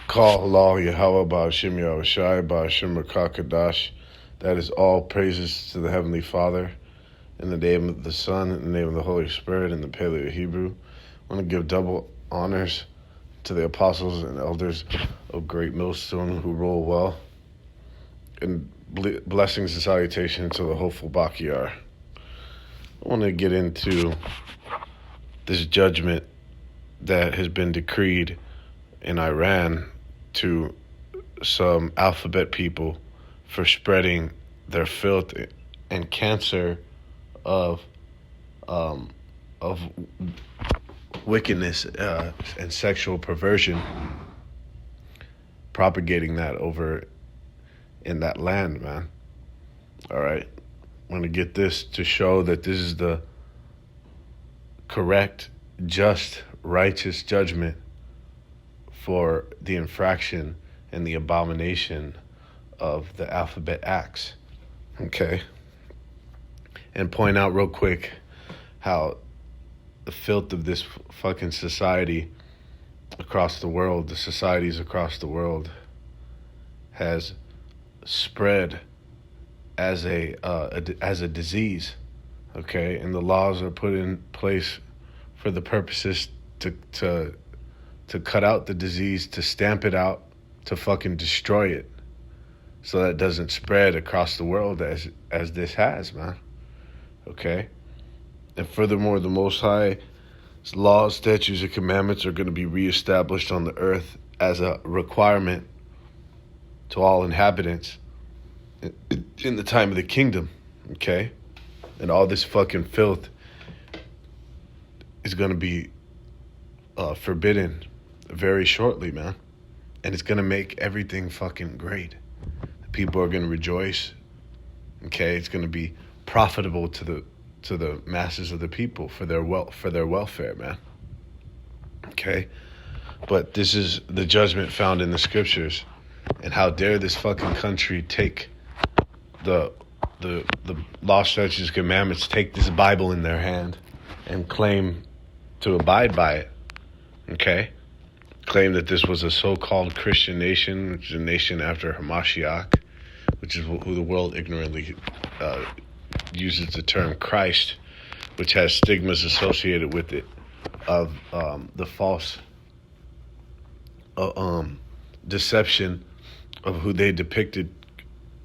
Call Allah Yahweh Ba'ashim Yahushai Ba'ashim Rakakadash. That is all praises to the Heavenly Father. In the name of the Son, in the name of the Holy Spirit, in the Paleo Hebrew. I want to give double honors to the apostles and elders of Great Millstone who rule well. And blessings and salutations to the hopeful Bakiyar. I want to get into this judgment that has been decreed in Iran to some alphabet people for spreading their filth and cancer of wickedness and sexual perversion, propagating that over in that land, man. All right. I'm going to get this to show that this is the correct, just, righteous judgment for the infraction and the abomination of the alphabet acts. Okay? And point out real quick how the filth of this fucking society across the world, the societies across the world, has spread as a disease. Okay? And the laws are put in place for the purposes to cut out the disease, to stamp it out, to fucking destroy it, so that it doesn't spread across the world as this has, man. Okay? And furthermore, the Most High's laws, statutes, and commandments are going to be reestablished on the earth as a requirement to all inhabitants in the time of the kingdom. Okay? And all this fucking filth is going to be forbidden very shortly, man. And it's going to make everything fucking great. People are going to rejoice. Okay? It's going to be profitable to the masses of the people for their welfare, man. Okay? But this is the judgment found in the scriptures. And how dare this fucking country take the law, statutes, commandments, take this Bible in their hand and claim to abide by it. Okay? Claim that this was a so-called Christian nation, which is a nation after Hamashiach, which is who the world ignorantly uses the term Christ, which has stigmas associated with it of the false deception of who they depicted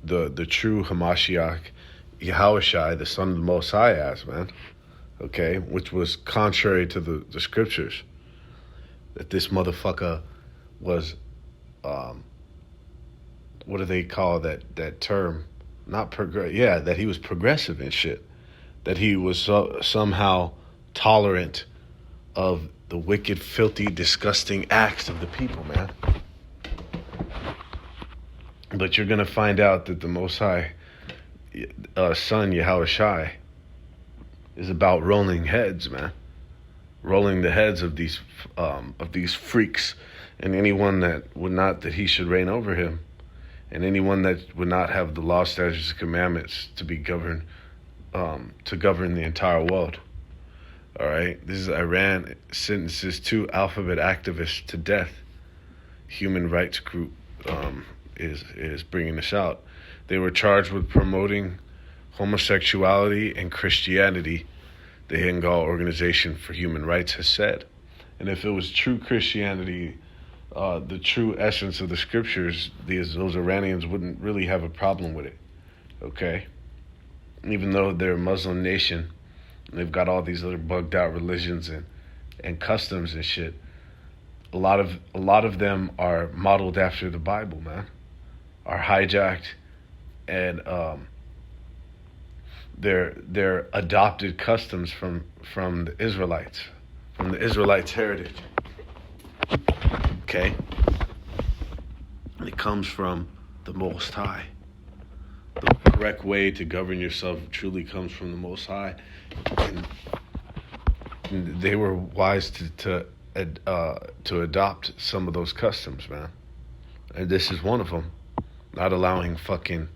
the true Hamashiach, Yahushai, the Son of the Most High, as, man. Okay? Which was contrary to the scriptures. That this motherfucker was, what do they call that term? Not that he was progressive and shit. That he was somehow tolerant of the wicked, filthy, disgusting acts of the people, man. But you're going to find out that the Most High Son, Yahushai, is about rolling heads, man. Rolling the heads of these freaks, and anyone that he should reign over him, and anyone that would not have the law, statutes, and commandments to be govern the entire world. All right, this is Iran sentences 2 alphabet activists to death. Human rights group is bringing this out. They were charged with promoting homosexuality and Christianity, the Hengal Organization for Human Rights has said. And if it was true Christianity, the true essence of the scriptures, those Iranians wouldn't really have a problem with it. Okay? Even though they're a Muslim nation, and they've got all these other bugged out religions and customs and shit, a lot of them are modeled after the Bible, man. Are hijacked and they're adopted customs from the Israelites, from the Israelites' heritage. Okay? It comes from the Most High. The correct way to govern yourself truly comes from the Most High. And they were wise to adopt some of those customs, man. And this is one of them. Not allowing fucking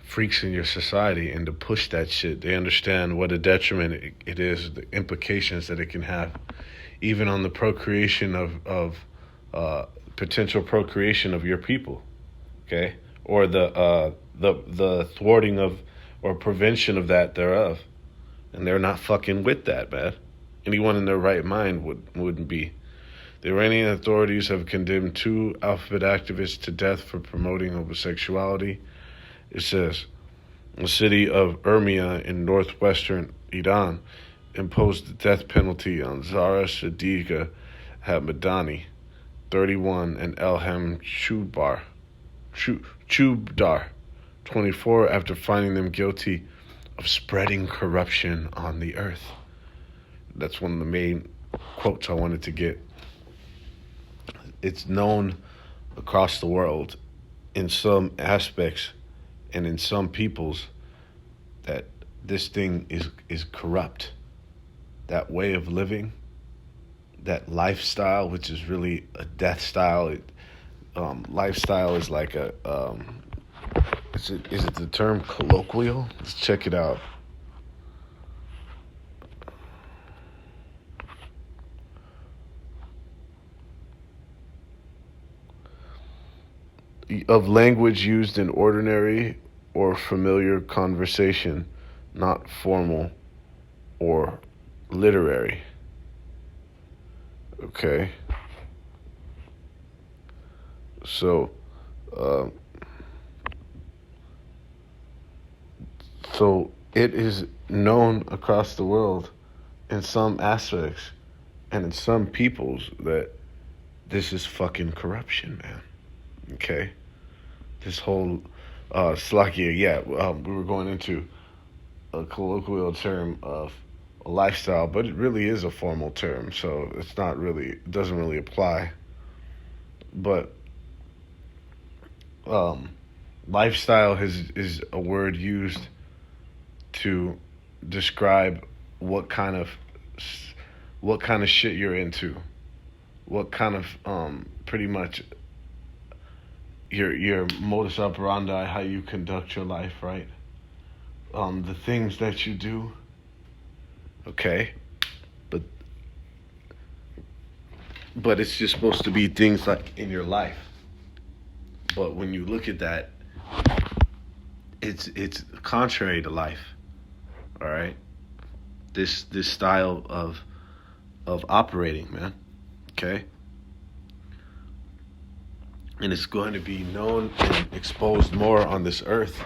freaks in your society and to push that shit. They understand what a detriment it is, the implications that it can have, even on the procreation of potential procreation of your people, okay, or the thwarting of or prevention of that thereof, and they're not fucking with that, man. Anyone in their right mind wouldn't be. The Iranian authorities have condemned 2 alphabet activists to death for promoting homosexuality. It says the city of Urmia in northwestern Iran imposed the death penalty on Zara Sadiqa Hamadani, 31, and Elham Chubdar, 24, after finding them guilty of spreading corruption on the earth. That's one of the main quotes I wanted to get. It's known across the world in some aspects and in some peoples that this thing is corrupt. That way of living, that lifestyle, which is really a death style. Lifestyle is like a, is it the term colloquial? Let's check it out. Of language used in ordinary or familiar conversation, not formal or literary. Okay. So, so it is known across the world in some aspects and in some peoples that this is fucking corruption, man. Okay? This whole Slakia, we were going into a colloquial term of a lifestyle, but it really is a formal term, so it's not really, it doesn't really apply. But lifestyle is a word used to describe what kind of shit you're into, what kind of pretty much your modus operandi, how you conduct your life, right? The things that you do, okay, but it's just supposed to be things like in your life. But when you look at that, it's contrary to life. All right, this style of operating, man. Okay, and it's going to be known and exposed more on this earth,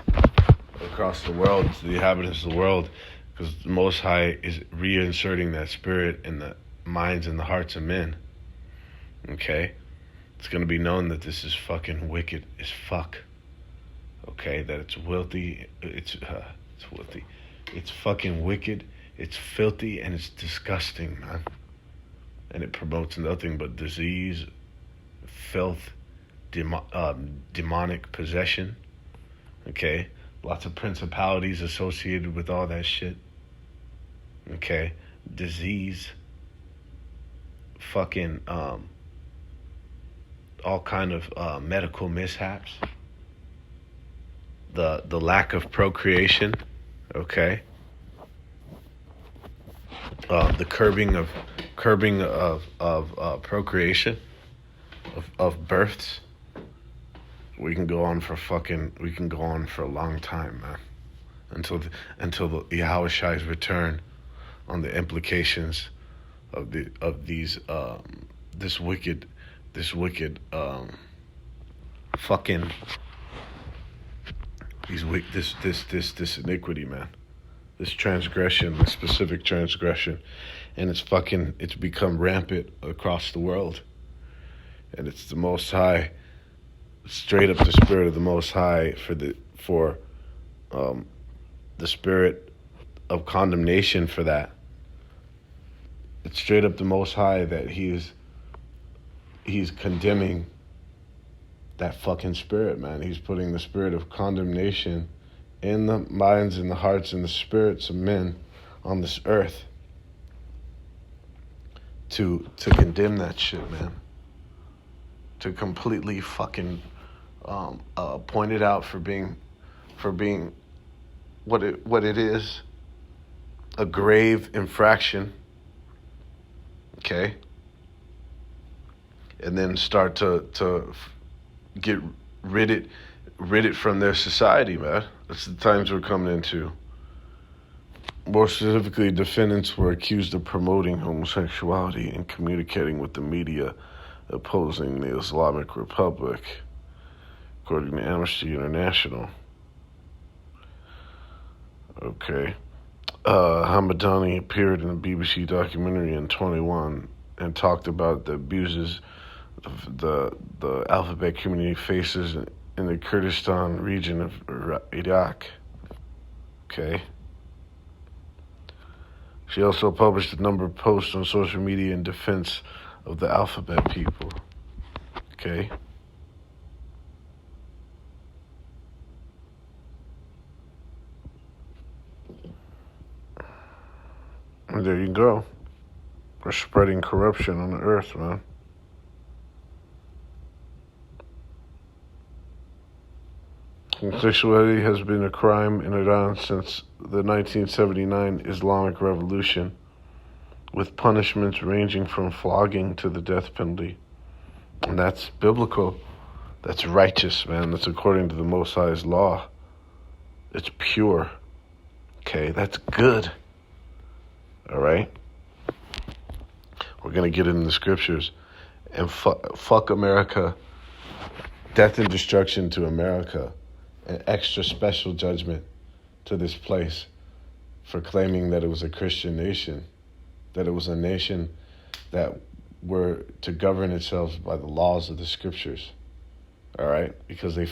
across the world, to the inhabitants of the world, because the Most High is reinserting that spirit in the minds and the hearts of men. Okay, it's going to be known that this is fucking wicked as fuck. Okay, that it's filthy, it's filthy, it's fucking wicked, it's filthy, and it's disgusting, man. And it promotes nothing but disease, filth, demonic possession. Okay, lots of principalities associated with all that shit. Okay, disease, fucking all kind of medical mishaps. The lack of procreation. Okay, the curbing of procreation, of births. We can go on for a long time, man, until the Yahweh Shai's return, on the implications of these this wicked fucking this iniquity, man, this transgression, this specific transgression, and it's become rampant across the world, and it's the Most High, straight up the spirit of the Most High for the spirit of condemnation for that. It's straight up the Most High that he's condemning that fucking spirit, man. He's putting the spirit of condemnation in the minds and the hearts and the spirits of men on this earth to condemn that shit, man. To completely fucking point it out for being what it is, a grave infraction. Okay, and then start to get rid it from their society, man. That's the times we're coming into. More specifically, defendants were accused of promoting homosexuality and communicating with the media opposing the Islamic Republic, according to Amnesty International. Okay. Hamadani appeared in a BBC documentary in 21 and talked about the abuses the alphabet community faces in the Kurdistan region of Iraq. Okay. She also published a number of posts on social media in defense of the alphabet people. Okay. And there you go. We're spreading corruption on the earth, man. Homosexuality has been a crime in Iran since the 1979 Islamic Revolution, with punishments ranging from flogging to the death penalty. And that's biblical. That's righteous, man. That's according to the Most High's law. It's pure. Okay, that's good. All right? We're going to get into the scriptures. And fuck America. Death and destruction to America. An extra special judgment to this place for claiming that it was a Christian nation, that it was a nation that were to govern itself by the laws of the scriptures. All right? Because they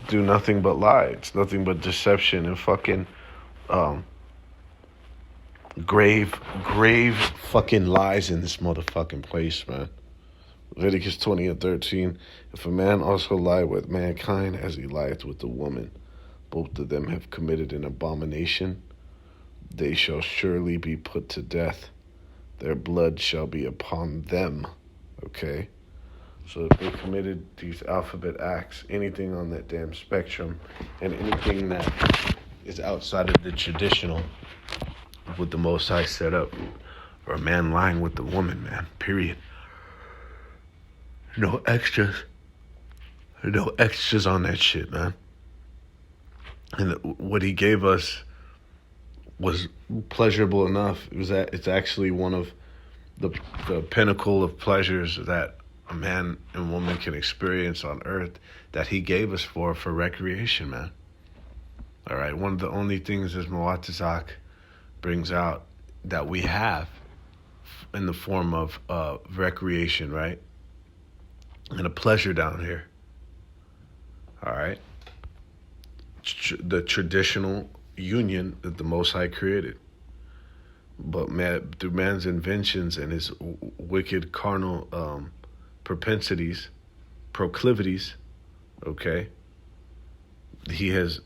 do nothing but lie. It's nothing but deception and fucking grave fucking lies in this motherfucking place, man. Leviticus 20:13, if a man also lie with mankind as he lieth with the woman, both of them have committed an abomination, they shall surely be put to death. Their blood shall be upon them. Okay? So if they committed these alphabet acts, anything on that damn spectrum, and anything that is outside of the traditional, what the Most High set up, or a man lying with the woman, man, period. No extras. No extras on that shit, man. And what he gave us was pleasurable enough. It's actually one of the pinnacle of pleasures that a man and woman can experience on earth that he gave us for recreation, man. All right, one of the only things as Mu'tazak brings out that we have in the form of recreation, right? And a pleasure down here. All right. The traditional union that the Most High created. But man, through man's inventions and his wicked carnal propensities, proclivities, okay, he has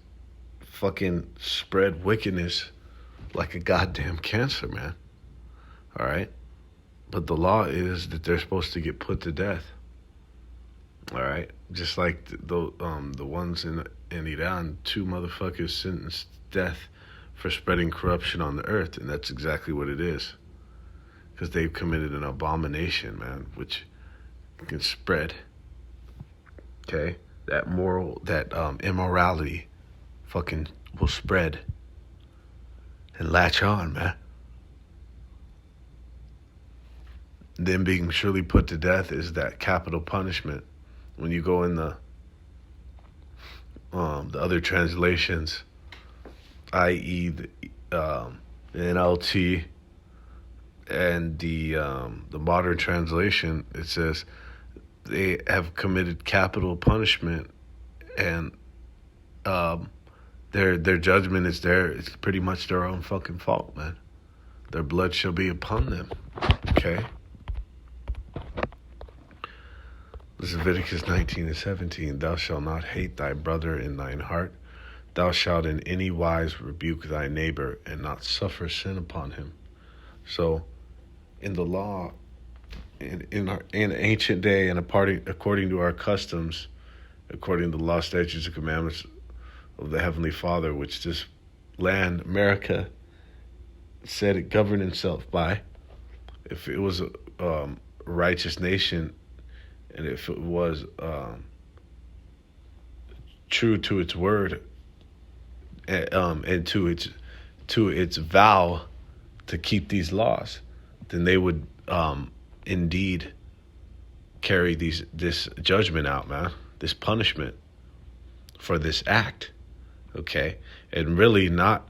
fucking spread wickedness like a goddamn cancer, man. All right. But the law is that they're supposed to get put to death. All right, just like the ones in Iran, 2 motherfuckers sentenced to death for spreading corruption on the earth, and that's exactly what it is, because they've committed an abomination, man, which can spread. Okay, that immorality, fucking will spread and latch on, man. Them being surely put to death is that capital punishment. When you go in the other translations, i.e. the NLT and the modern translation, it says they have committed capital punishment, and their judgment is it's pretty much their own fucking fault, man. Their blood shall be upon them. Okay. Leviticus 19:17, thou shalt not hate thy brother in thine heart. Thou shalt in any wise rebuke thy neighbor and not suffer sin upon him. So, in the law, in ancient day and according to our customs, according to the law, statutes, and commandments of the Heavenly Father, which this land, America, said it governed itself by, if it was righteous nation, and if it was true to its word, and to its vow to keep these laws, then they would indeed carry this judgment out, man, this punishment for this act, okay, and really not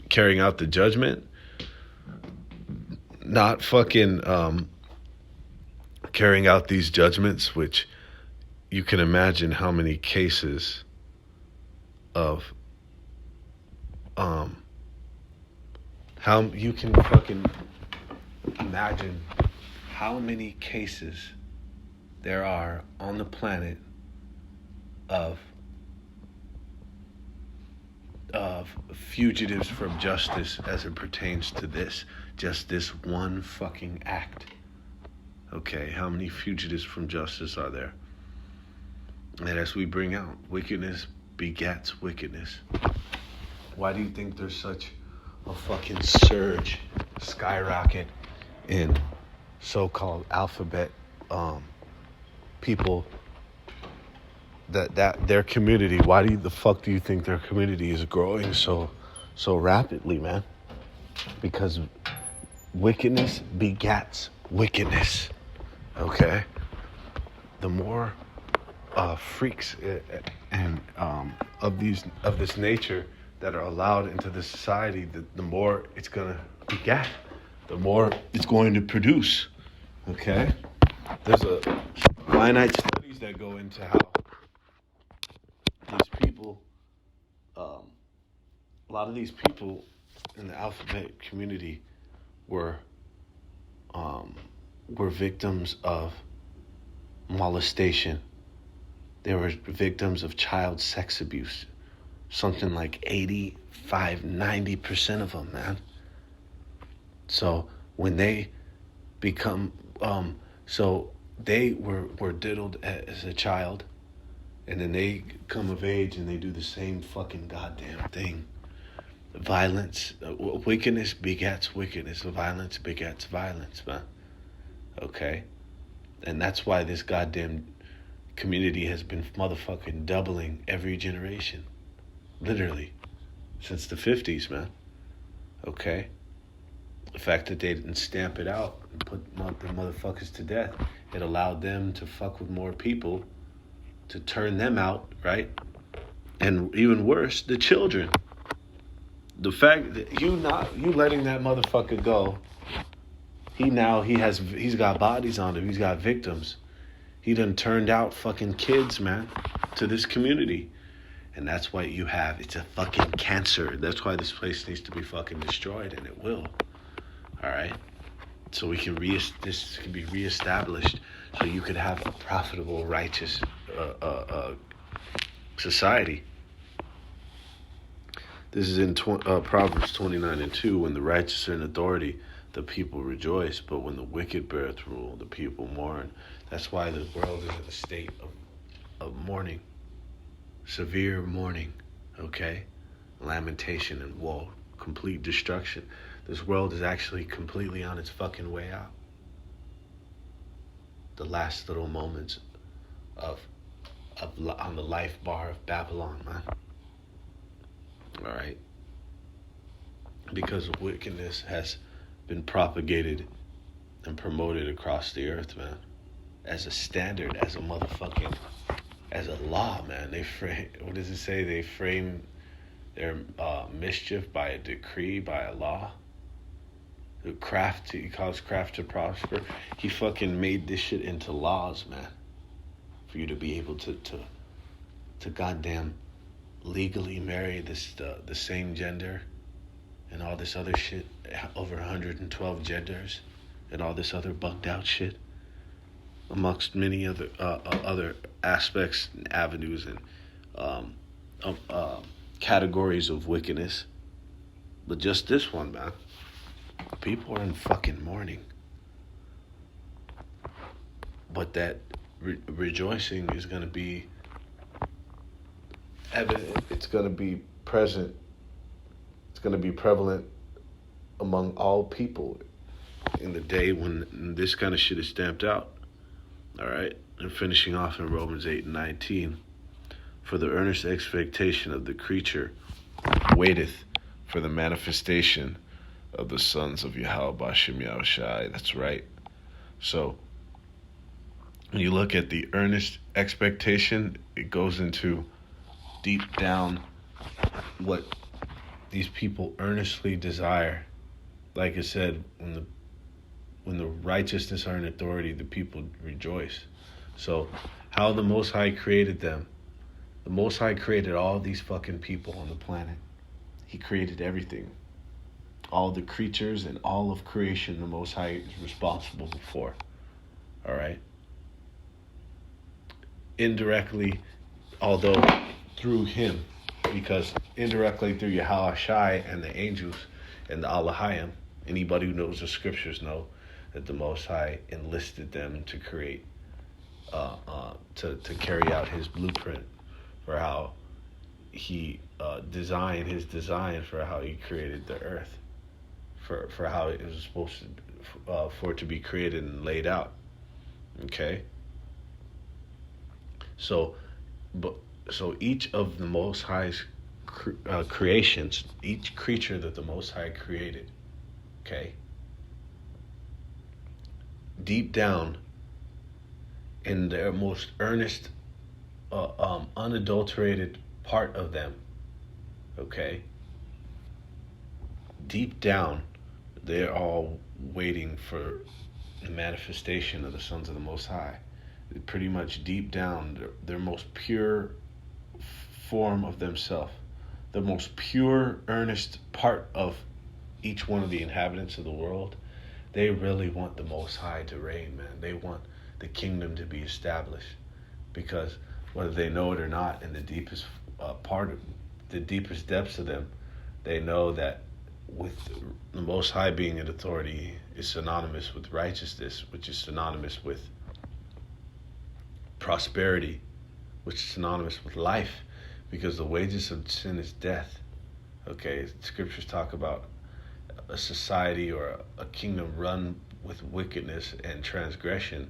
carrying out the judgment, not fucking carrying out these judgments, which you can imagine how many cases of how you can fucking imagine how many cases there are on the planet of fugitives from justice as it pertains to just this one fucking act. Okay, how many fugitives from justice are there? And as we bring out, wickedness begets wickedness. Why do you think there's such a fucking surge, skyrocket in so-called alphabet people, that their community, why the fuck do you think their community is growing so rapidly, man? Because wickedness begets wickedness, okay? The more freaks and of this nature that are allowed into the society, the more it's gonna beget, the more it's going to produce, okay? There's a finite studies that go into how these people, a lot of these people in the alphabet community were victims of molestation. They were victims of child sex abuse. Something like 85-90% of them, man. So when they become, so they were diddled as a child, and then they come of age and they do the same fucking goddamn thing. Violence, wickedness begets wickedness. Violence begets violence, man. Okay? And that's why this goddamn community has been motherfucking doubling every generation. Literally. Since the 50s, man. Okay? The fact that they didn't stamp it out and put the motherfuckers to death, it allowed them to fuck with more people, to turn them out, right? And even worse, the children. The fact that you letting that motherfucker go, he's got bodies on him, he's got victims. He done turned out fucking kids, man, to this community. And that's why it's a fucking cancer. That's why this place needs to be fucking destroyed, and it will. All right? So this can be reestablished, so you could have a profitable, righteous society. This is in Proverbs 29:2. When the righteous are in authority, the people rejoice, but when the wicked beareth rule, the people mourn. That's why the world is in a state of mourning. Severe mourning, okay? Lamentation and woe, complete destruction. This world is actually completely on its fucking way out. The last little moments on the life bar of Babylon, man. All right? Because wickedness has been propagated and promoted across the earth, man. As a standard, as a law, man. What does it say? They frame their mischief by a decree, by a law. He calls craft to prosper. He fucking made this shit into laws, man. For you to be able to goddamn legally marry the same gender and all this other shit, over 112 genders and all this other bugged out shit, amongst many other aspects and avenues and categories of wickedness. But just this one, man. People are in fucking mourning. But that rejoicing is going to be evident. It's going to be present. It's going to be prevalent among all people in the day when this kind of shit is stamped out. All right? And finishing off in Romans 8 and 19. For the earnest expectation of the creature waiteth for the manifestation of the sons of Yahweh Bashem Yahushai. That's right. So, when you look at the earnest expectation, it goes into deep down what these people earnestly desire. Like I said, when the righteousness are in authority, the people rejoice. So, how the Most High created them. The Most High created all these fucking people on the planet. He created everything. All the creatures and all of creation, the Most High is responsible for. All right? Indirectly, although through him, because indirectly through Yahweh Shai and the angels and the Allahayim, anybody who knows the scriptures know that the Most High enlisted them to create, to carry out his blueprint for how he designed his design for how he created the earth, for how it was supposed to, for it to be created and laid out. Okay. So each of the Most High's creations, each creature that the Most High created, okay, deep down in their most earnest, unadulterated part of them, okay, deep down, they're all waiting for the manifestation of the sons of the Most High. Pretty much deep down, their most pure form of themselves, the most pure, earnest part of each one of the inhabitants of the world, they really want the Most High to reign, man. They want the kingdom to be established, because whether they know it or not, in the deepest part of the deepest depths of them, they know that with the Most High being in authority is synonymous with righteousness, which is synonymous with prosperity, which is synonymous with life, because the wages of sin is death. Okay, scriptures talk about a society or a kingdom run with wickedness and transgression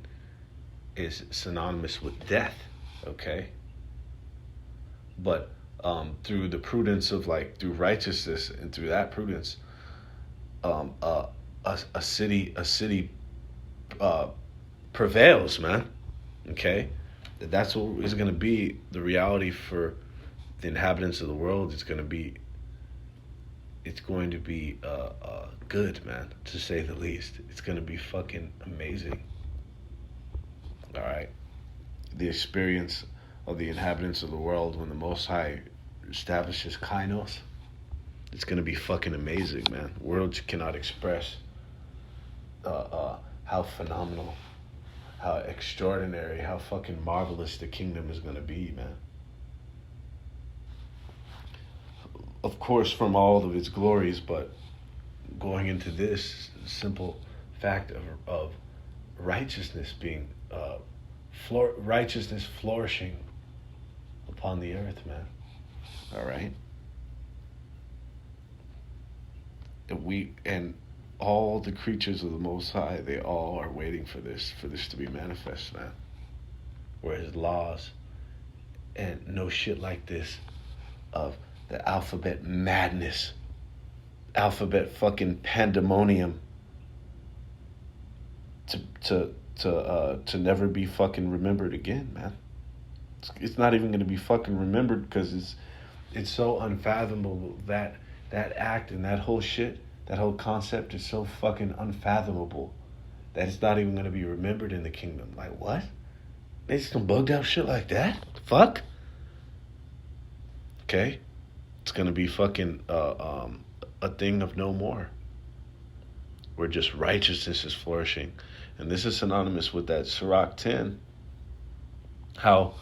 is synonymous with death. Okay, but through the prudence of, like, through righteousness and through that prudence, a city prevails, man. Okay, that's what is going to be the reality for the inhabitants of the world. It's going to be good, man, to say the least. It's going to be fucking amazing. All right, the experience of the inhabitants of the world when the Most High establishes kainos, it's going to be fucking amazing, man. Words cannot express how phenomenal, how extraordinary, how fucking marvelous the kingdom is going to be, man. Of course, from all of its glories, but going into this simple fact of righteousness being, righteousness flourishing upon the earth, man. All right? And all the creatures of the Most High, they all are waiting for this to be manifest, man. Whereas laws and no shit like this of the alphabet madness, alphabet fucking pandemonium, to never be fucking remembered again, man. It's not even going to be fucking remembered because it's so unfathomable. That act and that whole shit, that whole concept is so fucking unfathomable that it's not even going to be remembered in the kingdom. Like, what? They just some bugged out shit like that? Fuck? Okay? It's going to be fucking a thing of no more, where just righteousness is flourishing. And this is synonymous with that Sirach 10, how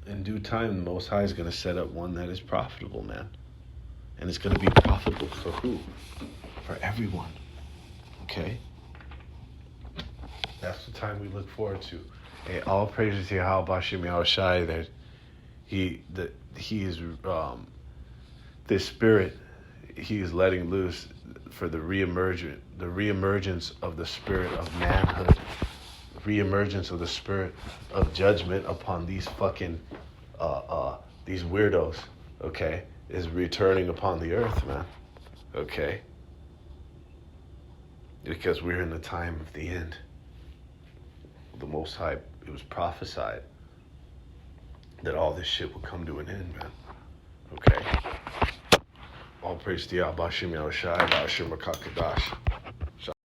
in due time, the Most High is going to set up one that is profitable, man. And it's going to be profitable for who? For everyone. Okay? That's the time we look forward to. Hey, all praises to Yahweh Bashem Yahushai, that he is, this spirit he is letting loose for the reemergence of the spirit of manhood, reemergence of the spirit of judgment upon these fucking these weirdos, okay, is returning upon the earth, man. Okay? Because we're in the time of the end. The Most High, it was prophesied that all this shit would come to an end, man. Okay? All praise to Yapah, Bashim Yahushai, Bashim Makakadash.